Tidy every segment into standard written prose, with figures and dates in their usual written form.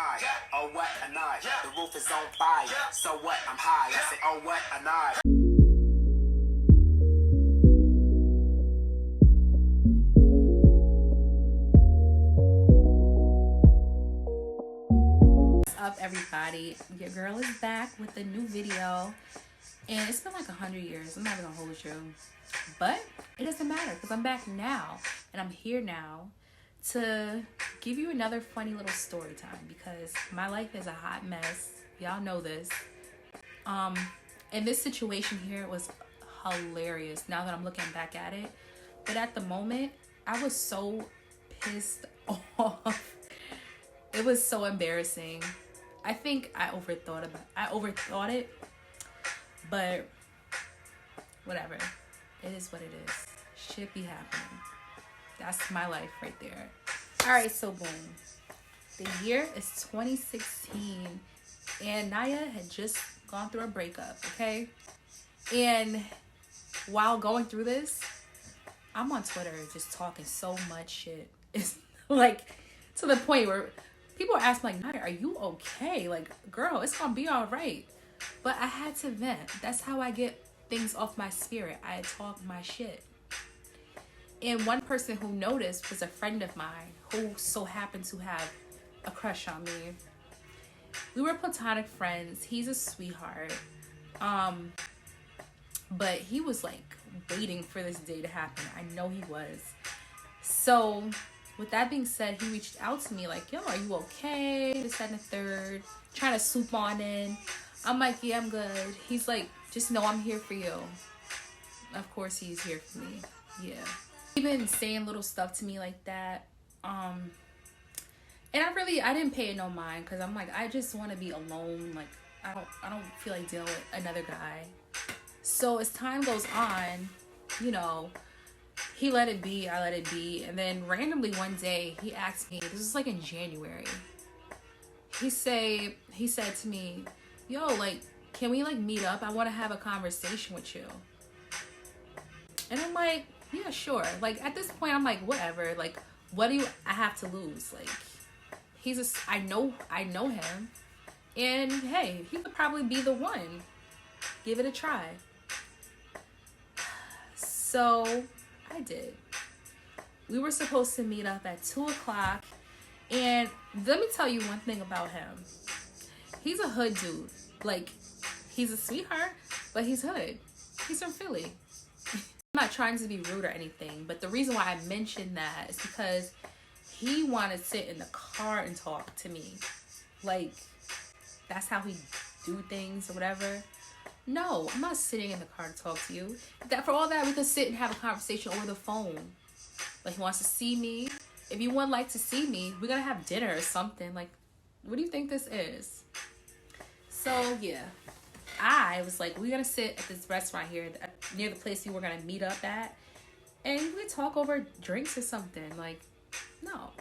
night. Oh, what a night. The roof is on fire. So what? I'm high. I say, oh, what a night. What's up, everybody? Your girl is back with a new video. And it's been like 100 years. I'm not gonna hold you. But it doesn't matter because I'm back now. And I'm here now to give you another funny little story time because my life is a hot mess. Y'all know this. And this situation here was hilarious now that I'm looking back at it. But at the moment, I was so pissed off. It was so embarrassing. I think I overthought it. But whatever. It is what it is. Shit be happening. That's my life right there. Alright, so boom. The year is 2016. And Naya had just gone through a breakup, okay? And while going through this, I'm on Twitter just talking so much shit. It's like to the point where people are asking like, Naya, are you okay? Like, girl, it's gonna be all right. But I had to vent. That's how I get things off my spirit. I talk my shit. And one person who noticed was a friend of mine who so happened to have a crush on me. We were platonic friends. He's a sweetheart. But he was like waiting for this day to happen. I know he was. So with that being said, he reached out to me like, yo, are you okay? This, that, and the third. Trying to swoop on in. I'm like, yeah, I'm good. He's like, just know I'm here for you. Of course he's here for me. Yeah. He's been saying little stuff to me like that. And I didn't pay it no mind because I'm like, I just want to be alone. Like, I don't feel like dealing with another guy. So as time goes on, you know, he let it be, I let it be. And then randomly one day he asked me, this was like in January. He said to me, yo, like, can we like meet up? I want to have a conversation with you. And I'm like, yeah, sure. Like at this point, I'm like, whatever. Like, what do I have to lose? Like, I know him. And hey, he could probably be the one. Give it a try. So I did. We were supposed to meet up at 2:00. And let me tell you one thing about him. He's a hood dude. Like, he's a sweetheart, but he's hood. He's from Philly. I'm not trying to be rude or anything, but the reason why I mentioned that is because he wanted to sit in the car and talk to me. Like, that's how he do things or whatever. No, I'm not sitting in the car to talk to you. That for all that, we could sit and have a conversation over the phone. Like, he wants to see me. If you would like to see me, we're gonna have dinner or something. Like, what do you think this is? So, yeah. I was like, we're gonna sit at this restaurant here near the place we were gonna meet up at. And we talk over drinks or something. Like, no.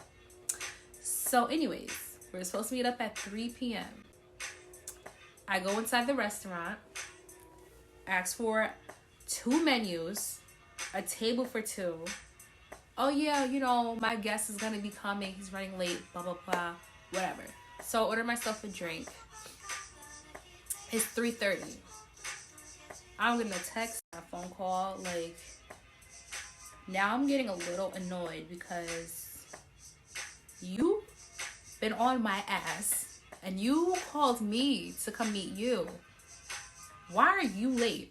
So, anyways, we're supposed to meet up at 3 p.m. I go inside the restaurant, ask for 2 menus, a table for 2. Oh yeah, you know, my guest is gonna be coming. He's running late, blah, blah, blah, whatever. So I order myself a drink. It's 3:30. I'm getting a text, a phone call. Like, now I'm getting a little annoyed because you've been on my ass and you called me to come meet you. Why are you late?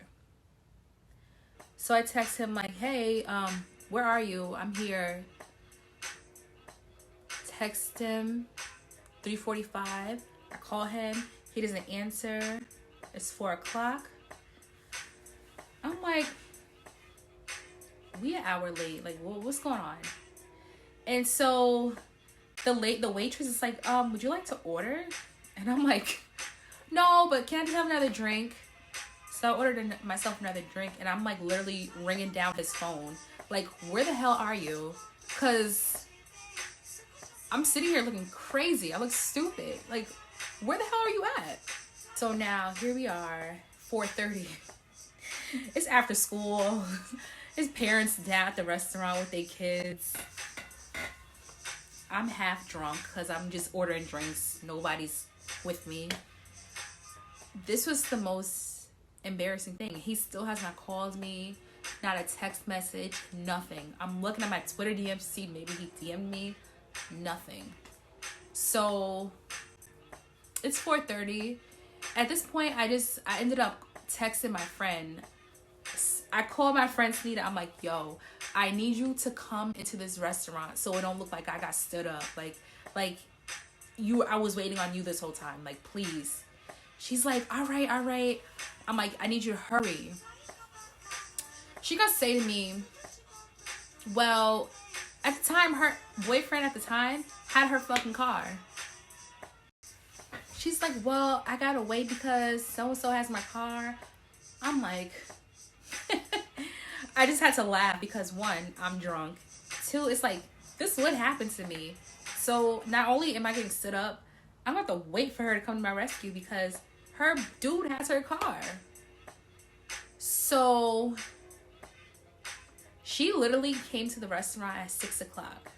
So I text him like, hey, where are you? I'm here. Text him, 3:45. I call him. He doesn't answer. It's 4:00. I'm like, we an hour late. Like, what's going on? And so the waitress is like, would you like to order? And I'm like, no, but can I just have another drink? So I ordered myself another drink, and I'm like literally ringing down his phone. Like, where the hell are you? Because I'm sitting here looking crazy. I look stupid. Like, where the hell are you at? So now, here we are, 4:30. It's after school. His parents down at the restaurant with their kids. I'm half drunk because I'm just ordering drinks. Nobody's with me. This was the most embarrassing thing. He still has not called me, not a text message, nothing. I'm looking at my Twitter DM to see maybe he DM'd me, nothing. So it's 4:30. At this point, I ended up texting my friend. I called my friend Snita. I'm like, yo, I need you to come into this restaurant so it don't look like I got stood up. Like I was waiting on you this whole time. Like, please. She's like, all right. I'm like, I need you to hurry. She gonna say to me, well, at the time, her boyfriend at the time had her fucking car. She's like, well, I gotta wait because so-and-so has my car. I'm like, I just had to laugh because one, I'm drunk. Two, it's like, this would happen to me. So not only am I getting stood up, I'm gonna have to wait for her to come to my rescue because her dude has her car. So she literally came to the restaurant at 6 o'clock.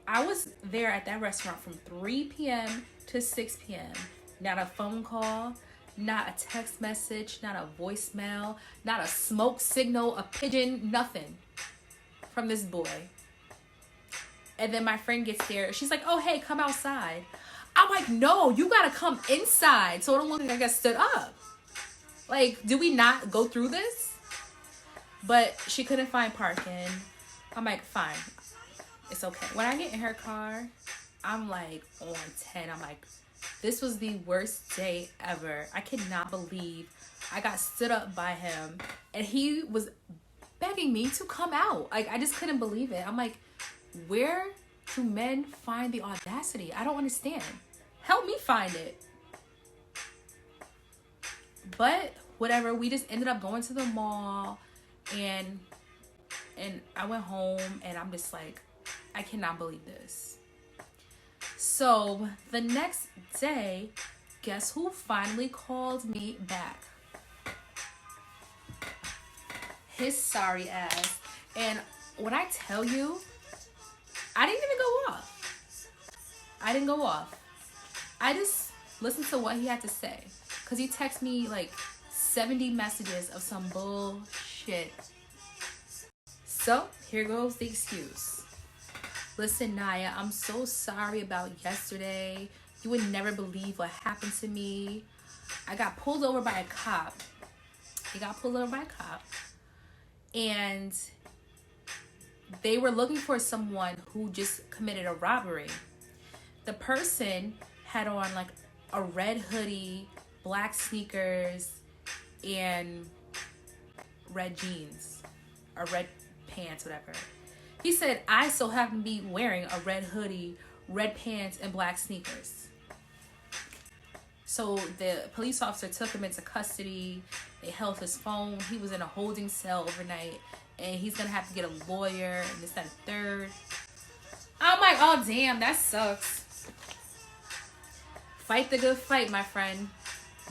I was there at that restaurant from 3 p.m. to 6 p.m. Not a phone call, not a text message, not a voicemail, not a smoke signal, a pigeon, nothing from this boy. And then my friend gets there. She's like, oh, hey, come outside. I'm like, no, you gotta come inside so it don't look like I got stood up. Like, do we not go through this? But she couldn't find parking. I'm like, fine. It's okay. When I get in her car, I'm like on 10. I'm like, this was the worst day ever. I cannot believe I got stood up by him. And he was begging me to come out. Like, I just couldn't believe it. I'm like, where do men find the audacity? I don't understand. Help me find it. But whatever, we just ended up going to the mall and I went home and I'm just like, I cannot believe this. So the next day, guess who finally called me back? His sorry ass. And when I tell you, I didn't even go off. I just listened to what he had to say. Because he texted me like 70 messages of some bullshit. So, here goes the excuse. Listen, Naya, I'm so sorry about yesterday. You would never believe what happened to me. I got pulled over by a cop. And they were looking for someone who just committed a robbery. The person had on like a red hoodie, black sneakers, and red jeans or red pants, whatever. He said, I so happen to be wearing a red hoodie, red pants, and black sneakers. So the police officer took him into custody. They held his phone. He was in a holding cell overnight. And he's going to have to get a lawyer and this, that, and third. I'm like, oh, damn, that sucks. Fight the good fight, my friend.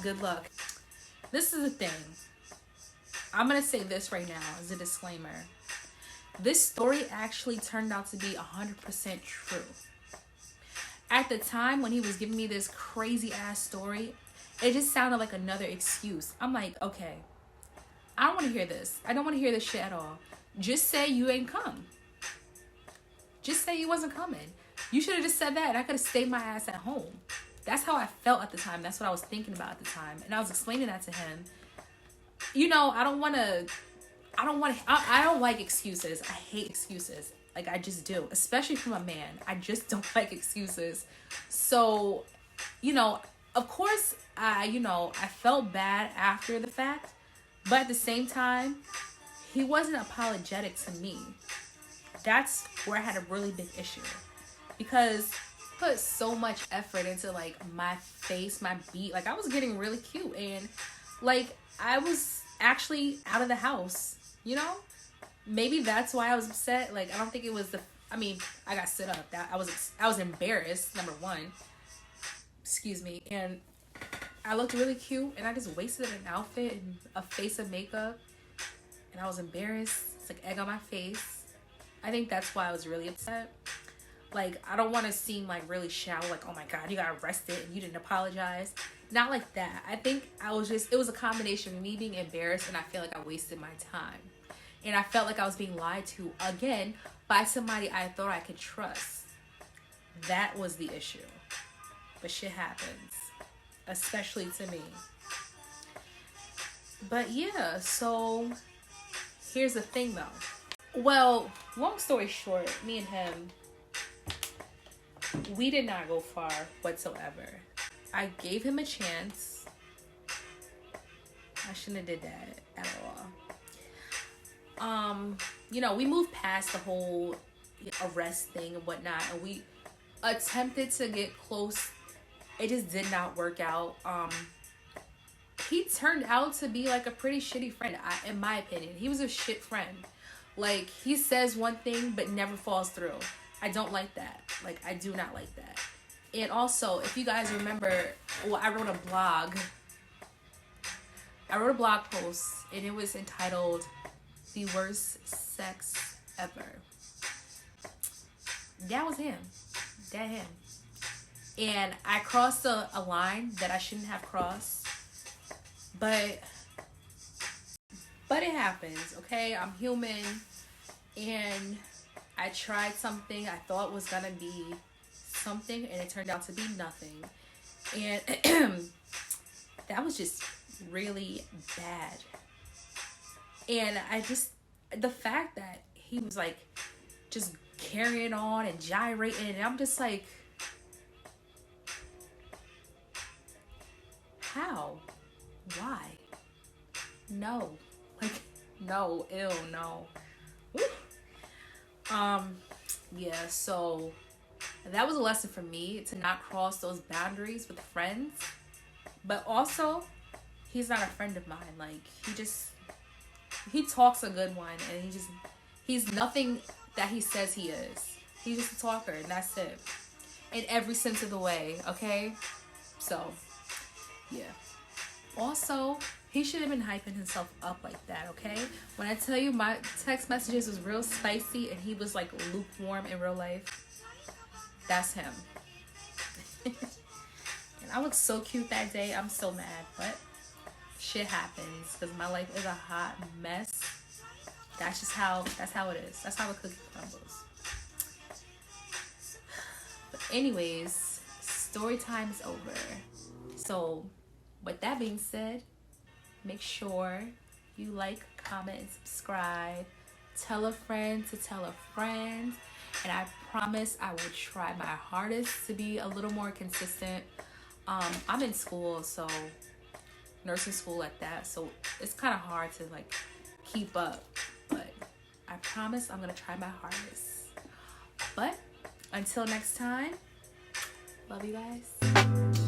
Good luck. This is the thing. I'm going to say this right now as a disclaimer. This story actually turned out to be 100% true. At the time when he was giving me this crazy ass story, it just sounded like another excuse. I'm like, okay, I don't want to hear this. I don't want to hear this shit at all. Just say you ain't come. Just say you wasn't coming. You should have just said that and I could have stayed my ass at home. That's how I felt at the time. That's what I was thinking about at the time. And I was explaining that to him. You know, I don't like excuses. I hate excuses. Like, I just do. Especially from a man. I just don't like excuses. So, you know, of course, I felt bad after the fact. But at the same time, he wasn't apologetic to me. That's where I had a really big issue. Because I put so much effort into, like, my face, my beat. Like, I was getting really cute. And, like, I was actually out of the house. You know? Maybe that's why I was upset. Like, I don't think it was I got stood up. I was embarrassed, number one. Excuse me. And I looked really cute, and I just wasted an outfit and a face of makeup, and I was embarrassed. It's like egg on my face. I think that's why I was really upset. Like, I don't want to seem like really shallow, like, oh my God, you got arrested and you didn't apologize. Not like that. I think it was a combination of me being embarrassed and I feel like I wasted my time. And I felt like I was being lied to again by somebody I thought I could trust. That was the issue. But shit happens, especially to me. But yeah, so here's the thing though. Well, long story short, me and him, we did not go far whatsoever. I gave him a chance. I shouldn't have did that at all. You know, we moved past the whole arrest thing and whatnot, and we attempted to get close. It just did not work out. He turned out to be like a pretty shitty friend, in my opinion. He was a shit friend. Like, he says one thing but never follows through. I don't like that. Like, I do not like that. And also, if you guys remember, well, I wrote a blog post, and it was entitled "The Worst Sex Ever." That was him. That him. And I crossed a line that I shouldn't have crossed. But it happens, okay? I'm human. And I tried something I thought was gonna be something, and it turned out to be nothing. And that was just really bad. And the fact that he was like just carrying on and gyrating, and I'm just like, how? Why? No. Like, no. Ew, no. Woo. Yeah, so that was a lesson for me, to not cross those boundaries with friends. But also, he's not a friend of mine. Like, he talks a good one, and he's nothing that he says he is. He's just a talker, and that's it. In every sense of the way, okay? So, yeah. Also, he should have been hyping himself up like that, okay? When I tell you my text messages was real spicy and he was like lukewarm in real life, that's him. And I looked so cute that day. I'm so mad, but shit happens because my life is a hot mess. That's how it is. That's how the cookie crumbles. But anyways, story time is over. So with that being said, make sure you like, comment, and subscribe. Tell a friend to tell a friend. And I promise I will try my hardest to be a little more consistent. I'm in school, so nursing school at that. So it's kind of hard to like keep up. But I promise I'm going to try my hardest. But until next time, love you guys.